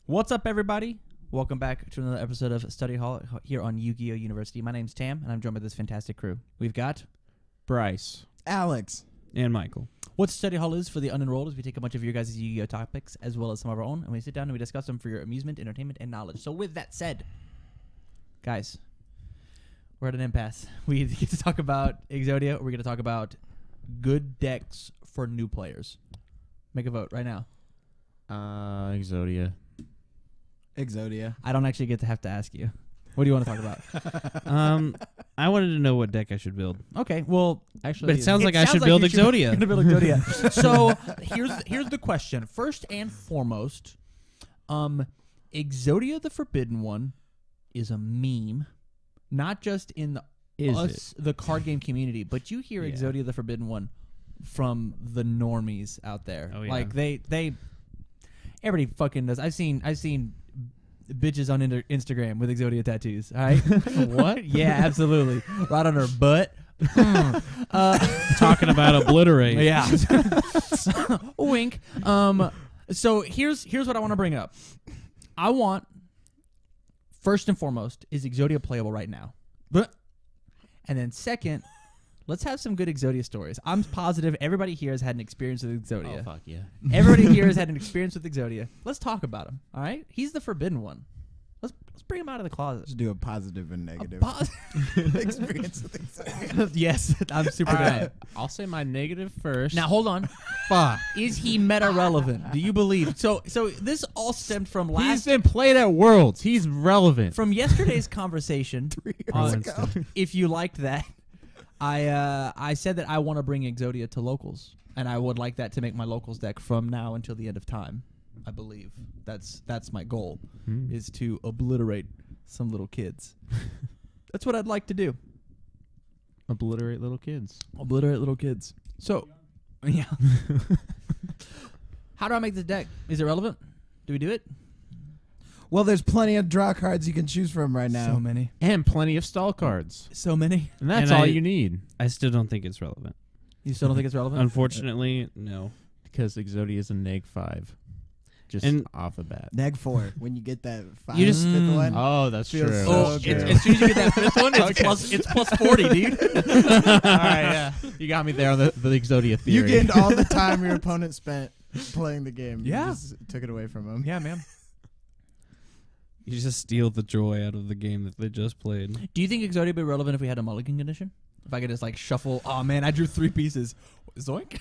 What's up, everybody? Welcome back to another episode of Study Hall here on YGOU University. My name's Tam, and I'm joined by this fantastic crew. We've got Bryce, Alex, and Michael. what Study Hall is for the unenrolled is we take a bunch of your guys' Yu-Gi-Oh topics as well as some of our own, and we sit down and we discuss them for your amusement, entertainment, and knowledge. So with that said, guys, we're at an impasse. We get to talk about Exodia. We're going to talk about good decks for new players. Make a vote right now. Exodia. Exodia. I don't actually get to have to ask you. What do you want to talk about? I wanted to know what deck I should build. Okay, well, actually, But it sounds like I should build Exodia. You're gonna build Exodia. So here's the question. First and foremost, Exodia the Forbidden One is a meme, not just in the card game community, but you hear Exodia the Forbidden One from the normies out there. Oh, yeah. Like they everybody fucking does. I've seen bitches on Instagram with Exodia tattoos. All right. What? Yeah, absolutely. Right on her butt. Talking about obliterate. Yeah. Wink. So here's what I want to bring up. I want, first and foremost, is Exodia playable right now? And then second, let's have some good Exodia stories. I'm positive everybody here has had an experience with Exodia. Oh, fuck yeah. Everybody here has had an experience with Exodia. Let's talk about him. All right? He's the forbidden one. Let's bring him out of the closet. Let's do a positive and negative experience with Exodia. Yes, I'm super All down. right. I'll say my negative first. Now hold on. fuck. Is he meta relevant? Do you believe? So this all stemmed from He's been played at Worlds. He's relevant. from yesterday's conversation. 3 years ago. If you liked that, I said that I want to bring Exodia to locals, and I would like that to make my locals deck from now until the end of time. I believe that's my goal, is to obliterate some little kids. That's what I'd like to do. Obliterate little kids. Obliterate little kids. So, yeah. How do I make this deck? Is it relevant? Do we do it? Well, there's plenty of draw cards you can choose from right now. So many. And plenty of stall cards. So many. And that's And all I- you need. I still don't think it's relevant. You still don't think it's relevant? Unfortunately, no. Because Exodia is a neg 5. Just And- off the bat. Neg 4. When you get that You just- fifth one. Oh, that's Feels true. so Oh, good. as soon as you get that fifth one, it's plus 40, dude. All right, yeah. You got me there on the Exodia theory. You gained all the time your opponent spent playing the game. Yeah. You just took it away from him. Yeah, man. You just steal the joy out of the game that they just played. Do you think Exodia would be relevant if we had a mulligan condition? If I could just like shuffle, oh man, I drew 3 pieces. Zoink.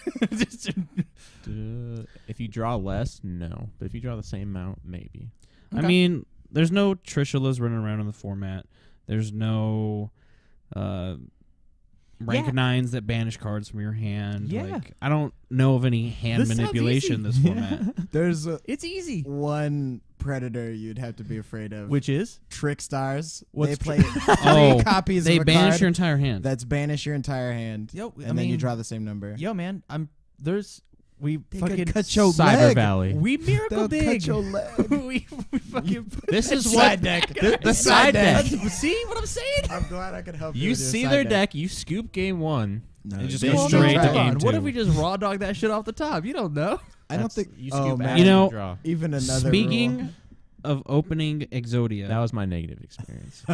If you draw less, no. But if you draw the same amount, maybe. I mean, there's no Trishulas running around in the format. There's no rank 9s that banish cards from your hand. Yeah. Like, I don't know of any hand This sounds manipulation easy. this format. There's It's easy. one predator you'd have to be afraid of. Which is? Trick Stars. What's they play 3 Oh, copies They of a banish card your entire hand. that's banish your entire hand. Yo, And then you draw the same number. Yo, man, we They fucking could cut your Cyber leg. Valley. we miracle They'll dig. cut your leg. we fucking This is Side what deck. the side deck. See what I'm saying? I'm glad I could help you. You with your see side their deck, you scoop game 1. No, And just they go should straight try to it. game What 2. if we just raw dog that shit off the top? You don't know. I don't That's- think you oh, scoop man. out You and know- draw. Even another Speaking rule. of opening Exodia, That was my negative experience.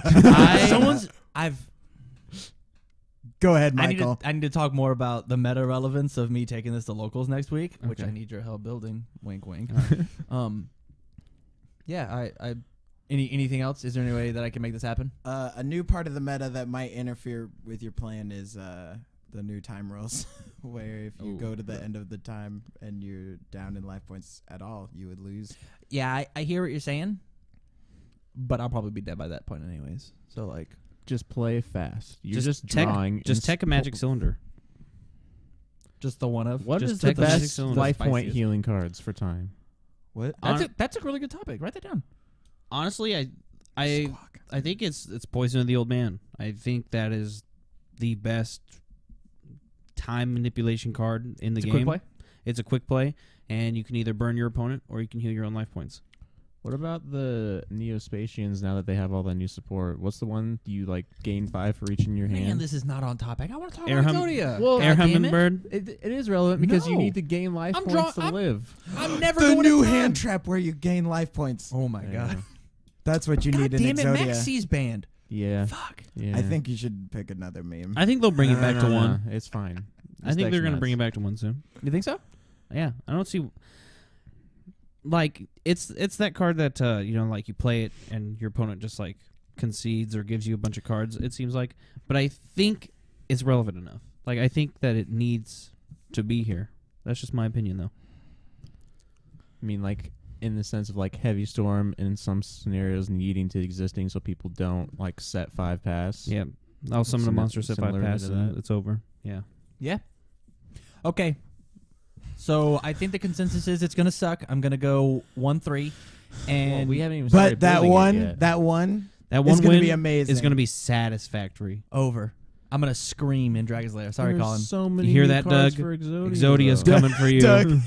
Go ahead, I need Michael. to talk more about the meta relevance of me taking this to locals next week, which Okay. I need your help building. Wink, wink. Alright. Yeah, I anything else? Is there any way that I can make this happen? A new part of the meta that might interfere with your plan is the new time rules, where if you Ooh. go to the end of the time and you're down in life points at all, you would lose. Yeah, I hear what you're saying, but I'll probably be dead by that point anyways. So like, Just play fast. You're just tech, drawing. Just tech a magic cylinder. just the one of What just is the tech the magic best cylinder. life point Spiciest. healing cards for time? What? That's a really good topic. Write that down. Honestly, I think it's Poison of the Old Man. I think that is the best time manipulation card in the It's a game. quick play. It's a quick play, and you can either burn your opponent or you can heal your own life points. What about the Neospatians now that they have all that new support? What's the one you like gain 5 for each in your hand? Man, this is not on topic. I want to talk Air about hum- Exodia. Well, Air God damn it. hummingbird. It is relevant because you No. need to gain life I'm points to I'm- live. I'm never The going new to time. hand trap where you gain life points. Oh my Yeah. god. That's what you God need in damn it, Exodia. Maxi's banned. Yeah. Fuck. Yeah. I think you should pick another meme. I think they'll bring it back to one. It's fine. I think they're gonna bring it back to one soon. You think so? Yeah, I don't see. Like it's that card that like you play it and your opponent just like concedes or gives you a bunch of cards. It seems like, but I think it's relevant enough. Like I think that it needs to be here. That's just my opinion, though. I mean, like in the sense of like Heavy Storm in some scenarios needing to existing so people don't like set 5 pass. Yeah, I'll summon a monster, set 5 similar to pass, that. and it's over. Yeah. Yeah. Okay. So I think the consensus is it's gonna suck. I'm gonna go 1-3, and Well, we haven't even started But that building it one, yet. that one, That is one going to win be amazing. is going to be satisfactory. over. I'm gonna scream in Dragon's Lair. Sorry, There's Colin. so many You hear new that, cards Doug? for Exodia, Exodia's though. coming for you. Doug.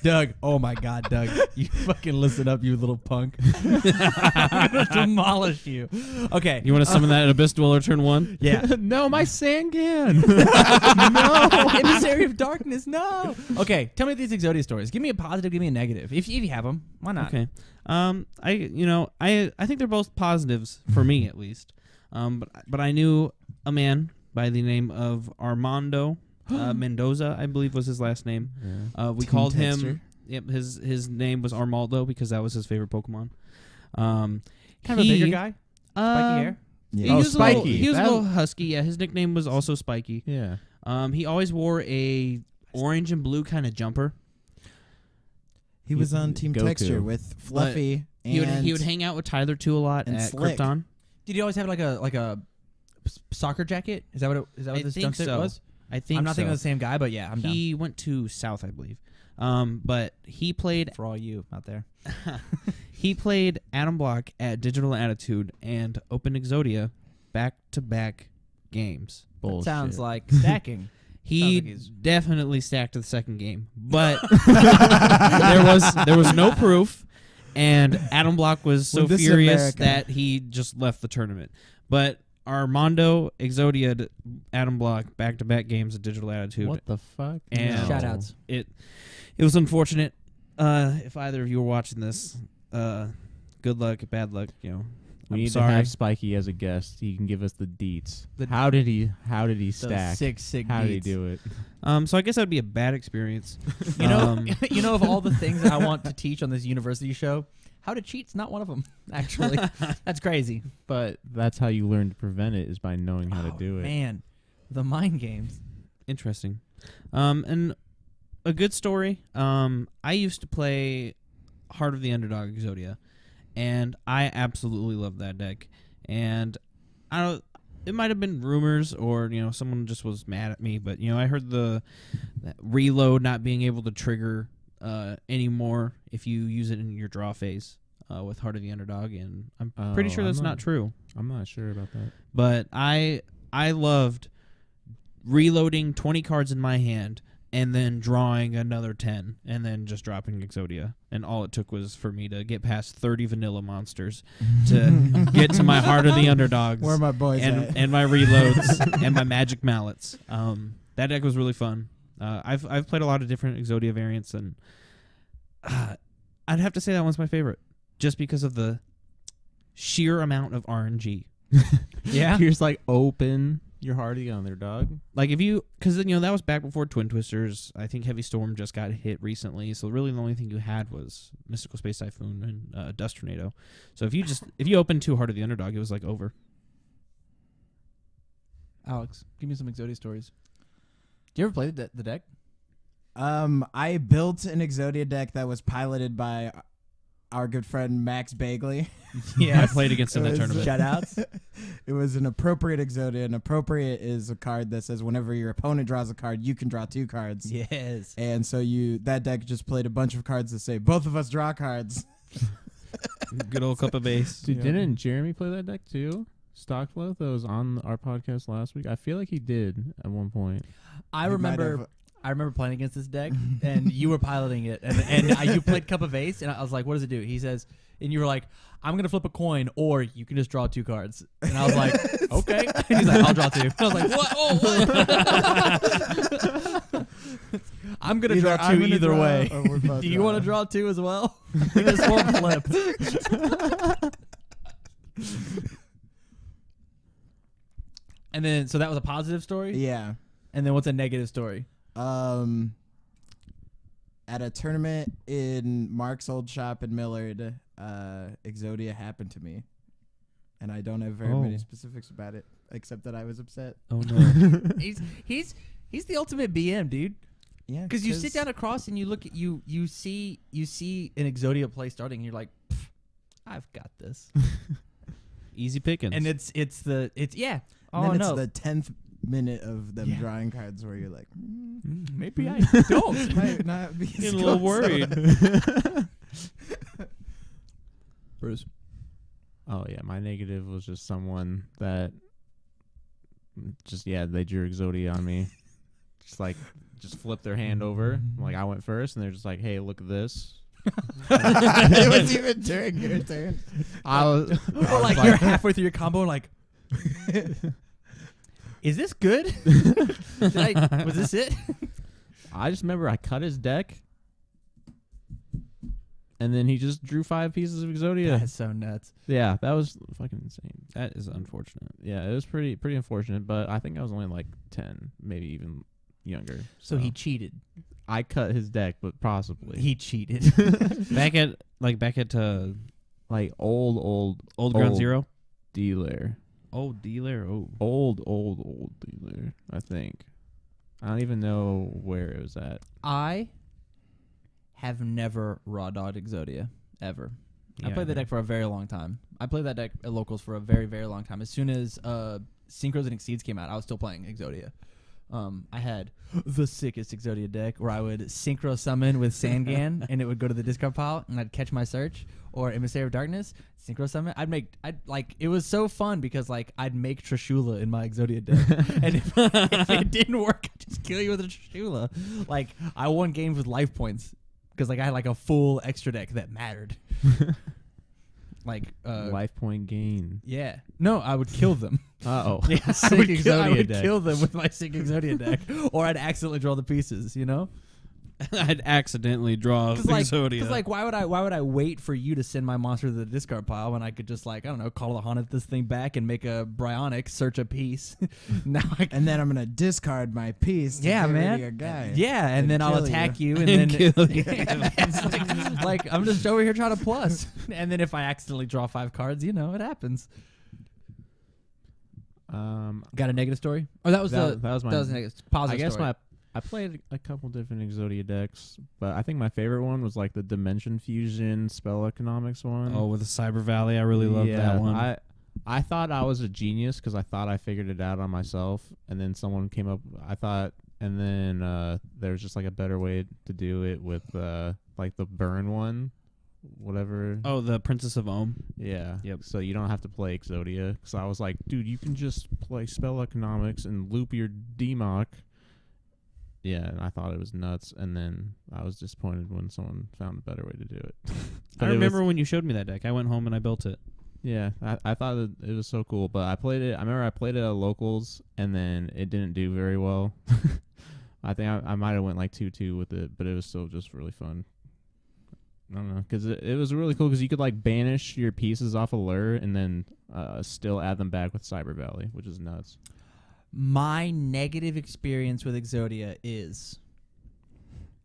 Doug. Oh my God, Doug. You fucking listen up, you little punk. I'm gonna demolish you. Okay. You want to summon that Abyss Dweller turn 1? Yeah. No, my Sangan. No, Emissary of Darkness. No. Okay, tell me these Exodia stories. Give me a positive. Give me a negative. If you have them, why not? Okay. I think they're both positives for me at least. But I knew a man by the name of Armando Mendoza, I believe was his last name. Yeah. We Team called Tester. him. Yep, his name was Armaldo because that was his favorite Pokemon. Kind of a bigger guy. Spiky hair. Yeah. He Oh, was a little- Spiky. he was a That- little husky. Yeah, his nickname was also Spiky. Yeah. He always wore a orange and blue kind of jumper. He was on Team Goku. Texture with Fluffy He and would hang out with Tyler too a lot and at Slick. Krypton. Did he always have like a soccer jacket? Is that what I this think jumpsuit so. was? I think I'm not thinking so. of the same guy, but yeah, I'm down. He went to South, I believe. But he played For all you out there. he played Adam Block at Digital Attitude and Open Exodia back-to-back games. Bullshit. That sounds like stacking. He Sounds like he's- definitely stacked the second game, but there was no proof, and Adam Block was so Well, this is furious America. that he just left the tournament. But Armando Exodia Adam Block back-to-back games at Digital Attitude. What the fuck? And No. Shoutouts. It was unfortunate. If either of you were watching this, good luck, bad luck. We I'm need sorry. to have Spiky as a guest. He can give us the deets. The- How did he Those stack? sick How did he beats. do it? So I guess that'd be a bad experience. You know, Um, you know, of all the things that I want to teach on this university show, how to cheat's not one of them. Actually, that's crazy. But that's how you learn to prevent it, is by knowing how to do it. Man, the mind games. Interesting. And a good story. I used to play Heart of the Underdog Exodia, and I absolutely loved that deck. And I don't. It might have been rumors, or someone just was mad at me. But I heard that reload not being able to trigger anymore if you use it in your draw phase with Heart of the Underdog, and I'm pretty sure that's not true. I'm not sure about that. But I loved reloading 20 cards in my hand and then drawing another 10 and then just dropping Exodia. And all it took was for me to get past 30 vanilla monsters to get to my Heart of the Underdogs Where are my boys at? and my reloads and my magic mallets. That deck was really fun. I've played a lot of different Exodia variants, and I'd have to say that one's my favorite just because of the sheer amount of RNG. Yeah. You're just like open your Hardy on their dog. Like if you, because that was back before Twin Twisters. I think Heavy Storm just got hit recently, so really the only thing you had was Mystical Space Typhoon and Dust Tornado. So if you opened 2 Heart of the Underdog, it was like over. Alex, give me some Exodia stories. Do you ever play the deck? I built an Exodia deck that was piloted by our good friend Max Bagley. I played against him in that It was- tournament. Shoutouts. It was an appropriate Exodia. An appropriate is a card that says whenever your opponent draws a card, you can draw 2 cards. Yes. And so that deck just played a bunch of cards that say both of us draw cards. Good old cup of base. Dude, Yeah. didn't Jeremy play that deck too? Stockflow that was on our podcast last week. I feel like he did at one point. I He might remember. have- I remember playing against this deck, and you were piloting it, and you played Cup of Ace, and I was like, "What does it do?" He says, and you were like, "I'm gonna flip a coin, or you can just draw 2 cards." And I was like, "Okay." And he's like, "I'll draw 2." And I was like, "What? Oh, what?" I'm gonna draw 2 either way. Do you want to draw 2 as well? This one flipped. And then, so that was a positive story. Yeah. And then, what's a negative story? At a tournament in Mark's old shop in Millard, Exodia happened to me, and I don't have very many specifics about it, except that I was upset. Oh no. He's the ultimate BM, dude. Yeah, Because you sit down across and you look at you see an Exodia play starting, and you're like, I've got this. Easy pickings. And it's yeah. And Oh then no. it's the 10th minute of them drawing cards where you're like, Maybe I don't. might not be Getting a little worried. Bruce. Oh yeah, my negative was just someone that they drew Exodia on me. Just flipped their hand over. Like I went first, and they're just like, "Hey, look at this." it was even during your turn. Or like you're halfway through your combo, and like, is this good? Was this it? I just remember I cut his deck, and then he just drew 5 pieces of Exodia. That's so nuts. Yeah, that was fucking insane. That is unfortunate. Yeah, it was pretty unfortunate, but I think I was only like 10, maybe even younger. So he cheated. I cut his deck, but possibly He cheated. back at like old Ground Zero. dealer. Oh, dealer. Oh. Old dealer, I think. I don't even know where it was at. I have never raw dogged Exodia ever. I Yeah, played that deck for a very long time. I played that deck at locals for a very, very long time. As soon as Synchros and Exceeds came out, I was still playing Exodia. I had the sickest Exodia deck where I would synchro summon with Sangan and it would go to the discard pile and I'd catch my search, or Emissary of Darkness, synchro summon. It was so fun because like I'd make Trishula in my Exodia deck. And if it didn't work, I'd just kill you with a Trishula. Like I won games with life points because like I had like a full extra deck that mattered. Like Life point gain. yeah. No, I would kill them. Uh-oh. Yeah, I Sick would, Exodia deck. kill them with my sick Exodia deck, or I'd accidentally draw the pieces. You know, I'd accidentally draw Exodia. Because like, why would I wait for you to send my monster to the discard pile when I could just like, I don't know, call the Haunted this thing back and make a Bryonic, search a piece. Now And then I'm gonna discard my piece. To yeah, get rid man. of your guy. Yeah, and then I'll kill attack you. you, and then kill you. it's like I'm just over here trying to plus. And then if I accidentally draw 5 cards, you know, it happens. Got a negative story? Or that was that was my negative. Positive I guess story. I played a couple different Exodia decks, but I think my favorite one was like the Dimension Fusion Spell Economics one. Oh, with the Cyber Valley, I really love that one. I thought I was a genius because I thought I figured it out on myself, and then someone came up. And then there was just like a better way to do it with like the burn one, whatever. Oh, the Princess of Ohm. Yeah. Yep. So you don't have to play Exodia. So I was like, dude, you can just play Spell Economics and loop your DMOC. Yeah, and I thought it was nuts, and then I was disappointed when someone found a better way to do it. I remember when you showed me that deck. I went home and I built it. Yeah, I thought it was so cool, but I remember I played it at locals, and then it didn't do very well. I think I might have went like 2-2 with it, but it was still just really fun. I don't know, because it was really cool because you could like banish your pieces off Allure and then still add them back with Cyber Valley, which is nuts. My negative experience with Exodia is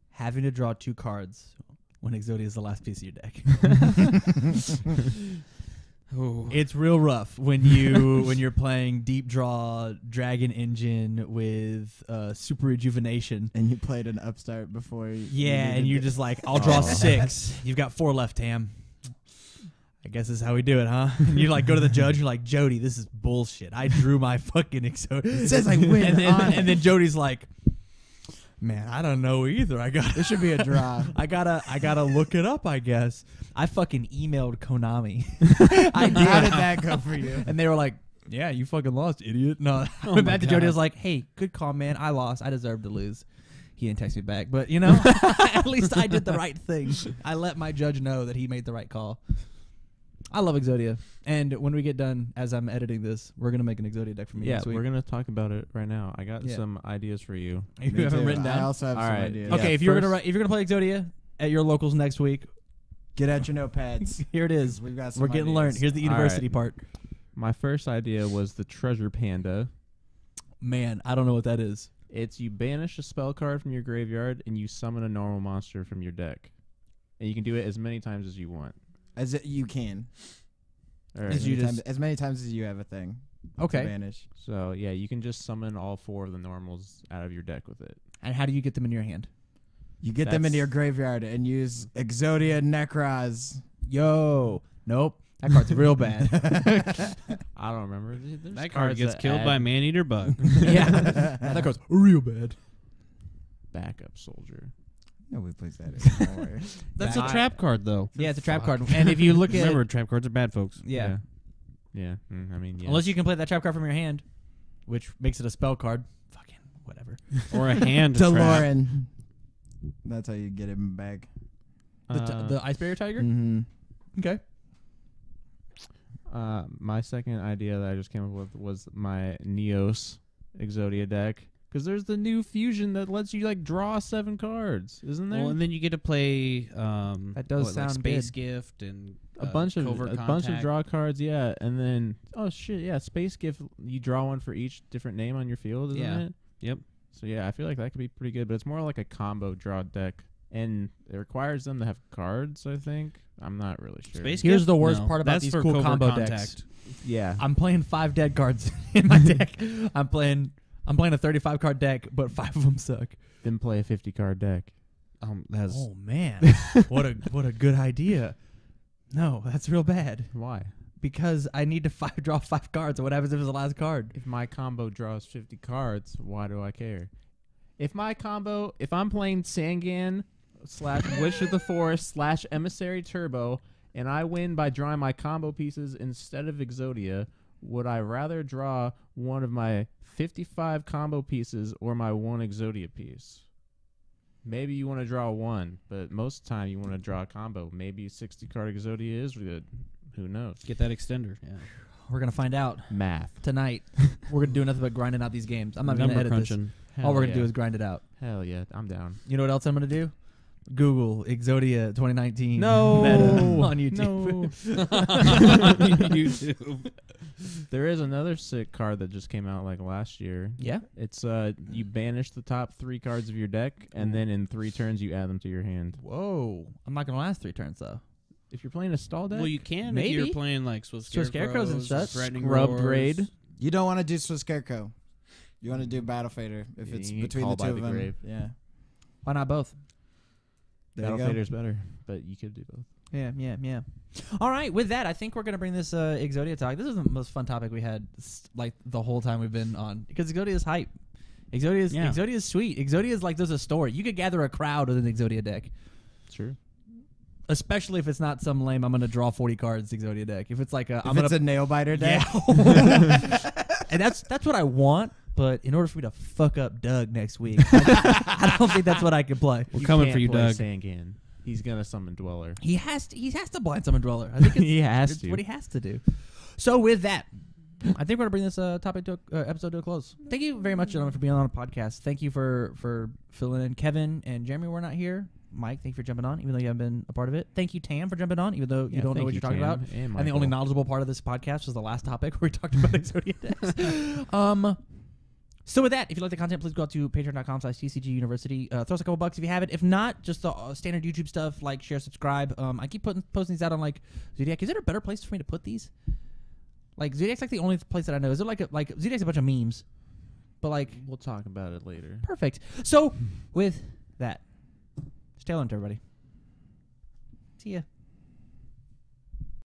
having to draw 2 cards when Exodia is the last piece of your deck. It's real rough when you're playing deep draw Dragon Engine with Super Rejuvenation. And you played an upstart before. And you're just like, I'll draw 6. You've got 4 left, Tam. I guess this is how we do it, huh? And you like go to the judge. You're like, Jody, this is bullshit. I drew my fucking Exodia. It says I win. and then Jody's like, man, I don't know either. This should be a draw. I gotta look it up, I guess. I fucking emailed Konami. I did. How did that go for you? And they were like, yeah, you fucking lost, idiot. No. I went back to Jody. I was like, hey, good call, man. I lost. I deserve to lose. He didn't text me back, but you know, at least I did the right thing. I let my judge know that he made the right call. I love Exodia, and when we get done, as I'm editing this, we're gonna make an Exodia deck for me Yeah, next week. we're gonna talk about it right now. I got Yeah. some ideas for you. You Me have them too. written down. I also have All some right. ideas. Okay, Yeah, if you're gonna play Exodia at your locals next week, Get out your notepads. here it is. We've got some We're getting ideas. learned. Here's the All right. university part. My first idea was the Treasure Panda. Man, I don't know what that is. It's you banish a spell card from your graveyard and you summon a normal monster from your deck, and you can do it as many times as you want. You can. Or As you just- as many times as you have a thing. Okay. To banish. so yeah, you can just summon all 4 of the normals out of your deck with it. And how do you get them in your hand? You get them into That's- your graveyard and use Exodia Necros. Yo, nope. That card's real bad. I don't remember. There's That card cards gets that killed add by Man-Eater Bug. Yeah, that card's real bad. backup soldier. Nobody plays that anymore. That's That- a trap card, though. Yeah, it's a trap card. And if you look at Remember, trap cards are bad, folks. yeah, Yeah. I mean, yeah. unless you can play that trap card from your hand, which makes it a spell card. Fucking whatever. Or a hand trap. DeLorean. That's how you get him back. The Ice Barrier Tiger. Mm-hmm. Okay. My second idea that I just came up with was my Neos Exodia deck. Because there's the new fusion that lets you like draw 7 cards, isn't there? Well, and then you get to play That does sound like Space good. Gift and a bunch of Covert bunch of Contact. draw cards, yeah. And then shit, yeah, Space Gift. You draw one for each different name on your field, isn't Yeah. it? Yep. So yeah, I feel like that could be pretty good, but it's more like a combo draw deck, and it requires them to have cards. I think I'm not really sure. Space Here's Gift? the worst No, part about that's these for cool Covert combo Contact. decks. Yeah, I'm playing 5 dead cards in my deck. I'm playing a 35 card deck, but 5 of them suck. then play a 50 card deck. That's Oh man, what a good idea. No, that's real bad Why? because I need to draw 5 cards. And what happens if it's the last card? If my combo draws 50 cards, why do I care? If I'm playing Sangan / Wish of the Forest / Emissary Turbo, and I win by drawing my combo pieces instead of Exodia, would I rather draw one of my 55 combo pieces or my 1 Exodia piece? Maybe you want to draw 1, but most of the time you want to draw a combo. Maybe 60 card Exodia is good. Who knows? get that extender. Yeah. We're gonna find out Math. tonight. We're gonna do nothing but grinding out these games. I'm not gonna Number edit this. crunching. All we're gonna yeah. do is grind it out. Hell yeah, I'm down. You know what else I'm gonna do? Google Exodia 2019 No. meta on YouTube. YouTube. There is another sick card that just came out like last year. Yeah. It's you banish the top 3 cards of your deck, and then in 3 turns you add them to your hand. Whoa. I'm not gonna last 3 turns though. If you're playing a stall deck, Well, you can if Maybe. you're playing like Swift Swift Scarecrows and such. Threatening Scrubbed Roars. Raid. You don't want to do Swiss Scarecrow. You want to do Battle Fader if Yeah, it's you get between the called 2 by of the them. grave. Yeah. Why not both? There you Battle go. Fader's better, but you could do both. Yeah. All right, with that, I think we're gonna bring this Exodia talk. This is the most fun topic we had like the whole time we've been on because Exodia is hype. Exodia is sweet. Exodia is like there's a story. You could gather a crowd with an Exodia deck, Sure. especially if it's not some lame. I'm gonna draw 40 cards Exodia deck. If it's like a, If it's a nail biter deck. yeah. And that's what I want. But in order for me to fuck up Doug next week, I don't think that's what I can play. We're coming can't for you, play Doug. Sangan. He's gonna summon Dweller. He has to blind summon Dweller. I think it's, He has it's to. what he has to do. So with that, I think we're gonna bring this topic to episode to a close. Thank you very much, gentlemen, for being on the podcast. Thank you for filling in. Kevin and Jeremy were not here. Mike, thank you for jumping on, even though you haven't been a part of it. Thank you, Tam, for jumping on, even though you don't know what you're talking about. And And the only knowledgeable part of this podcast was the last topic where we talked about Exodia decks. So with that, if you like the content, please go out to patreon.com/TCG University. Throw us a couple bucks if you have it. If not, just the standard YouTube stuff, like, share, subscribe. I keep posting these out on like Zodiac. Is there a better place for me to put these? Like Zodiac's like the only place that I know. Is it like Zodiac's a bunch of memes, but like We'll talk about it later. perfect. So with that, stay tuned, everybody. See ya.